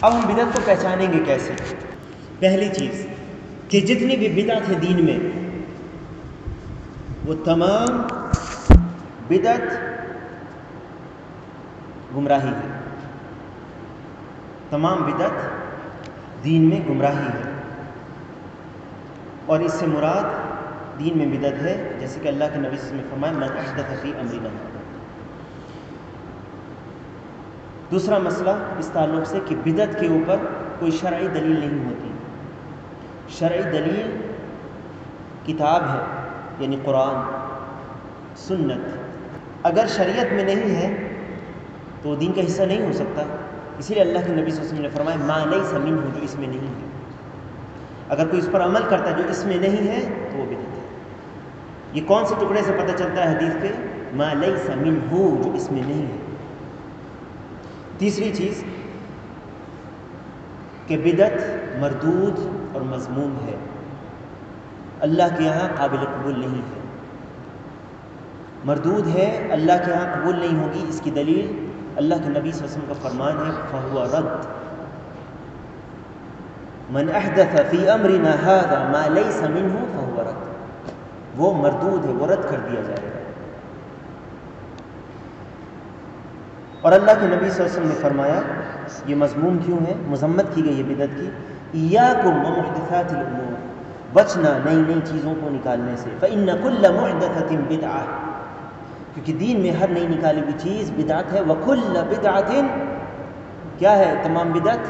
اب ہم بدعت کو پہچانیں گے کیسے؟ پہلی چیز کہ جتنی بھی بدعت ہے دین میں وہ تمام بدعت گمراہی ہے. تمام بدعت دین میں گمراہی ہے. اور اس سے مراد دین میں بدعت ہے جیسے کہ اللہ کے نبی صلی اللہ علیہ وسلم نے فرمایا من احدث فی امرنا. دوسرا مسئلہ اس تعلق سے کہ بدعت کے اوپر کوئی شرعی دلیل نہیں ہوتی. شرعی دلیل کتاب ہے یعنی قرآن سنت. اگر شریعت میں نہیں ہے تو وہ دین کا حصہ نہیں ہو سکتا. اسی لیے اللہ کے نبی صلی اللہ علیہ وسلم نے فرمایا ما لیس منہ جو اس میں نہیں ہے. اگر کوئی اس پر عمل کرتا ہے جو اس میں نہیں ہے تو وہ بدعت ہے. یہ کون سے ٹکڑے سے پتہ چلتا ہے حدیث کے؟ ما لیس منہ جو اس میں نہیں ہے. تیسری چیز کہ بدعت مردود اور مذموم ہے, اللہ کے یہاں قابل قبول نہیں ہے. مردود ہے, اللہ کے یہاں قبول نہیں ہوگی. اس کی دلیل اللہ کے نبی صلی اللہ علیہ وسلم کا فرمان ہے فہو رد. من احدث فی امرنا هذا ما لیس منہ فہو رد. وہ مردود ہے, وہ رد کر دیا جائے گا. اور اللہ کے نبی صلی اللہ علیہ وسلم نے فرمایا یہ مذموم کیوں ہے, مذمت کی گئی ہے بدعت کی. ایاکم ومحدثات الامور, بچنا نئی نئی چیزوں کو نکالنے سے. فإن كل محدثۃ بدعہ, کیونکہ دین میں ہر نئی نکالی ہوئی چیز بدعت ہے. وکل بدعۃ کیا ہے؟ تمام بدعت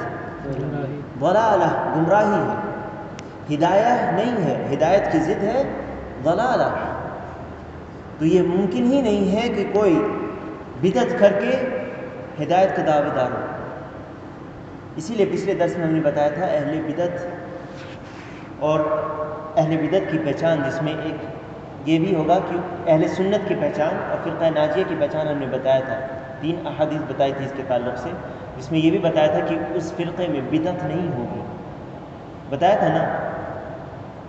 ضلالہ, گمراہی ہے, ہدایہ نہیں ہے. ہدایت کی ضد ہے ضلالہ. تو یہ ممکن ہی نہیں ہے کہ کوئی بدعت کر کے ہدایت کا دعوے دار ہو. اسی لیے پچھلے درس میں ہم نے بتایا تھا اہل بدعت اور اہل بدعت کی پہچان, جس میں ایک یہ بھی ہوگا کہ اہل سنت کی پہچان اور فرقہ ناجیہ کی پہچان ہم نے بتایا تھا. 3 احادیث بتائی تھی اس کے تعلق سے, جس میں یہ بھی بتایا تھا کہ اس فرقے میں بدعت نہیں ہوگی. بتایا تھا نا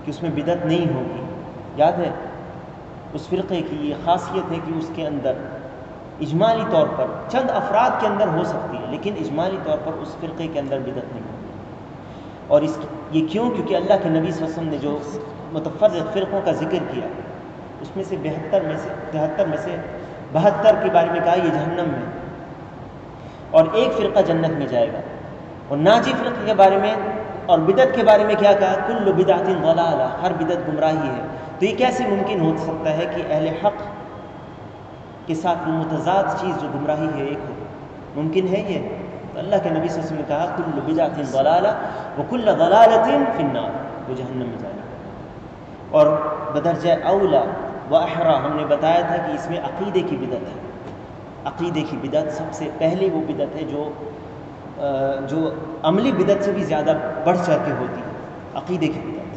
کہ اس میں بدعت نہیں ہوگی, یاد ہے؟ اس فرقے کی یہ خاصیت ہے کہ اس کے اندر اجمالی طور پر چند افراد کے اندر ہو سکتی ہے, لیکن اجمالی طور پر اس فرقے کے اندر بدعت نہیں ہوگی. اور یہ کیوں؟ کیونکہ اللہ کے نبی صلی اللہ علیہ وسلم نے جو متفرق فرقوں کا ذکر کیا اس میں سے 73 میں سے 72 کے بارے میں کہا یہ جہنم میں, اور ایک فرقہ جنت میں جائے گا. اور ناجی فرقے کے بارے میں اور بدعت کے بارے میں کیا کہا؟ کل بدعت ضلالہ, ہر بدعت گمراہی ہے. تو یہ کیسے ممکن ہو سکتا ہے کہ اہل حق کے ساتھ وہ متضاد چیز جو گمراہی ہے ایک ہو؟ ممکن ہے یہ؟ تو اللہ کے نبی صلی اللہ علیہ وسلم نے کہا کل بدعت ضلالہ وکل ضلالۃ فی النار, وہ جہنم میں جائے گا. اور بدرجہ اولا و احرا ہم نے بتایا تھا کہ اس میں عقیدے کی بدعت ہے. عقیدے کی بدعت سب سے پہلے وہ بدعت ہے جو عملی بدعت سے بھی زیادہ بڑھ چڑھ کے ہوتی ہے, عقیدے کی بدعت.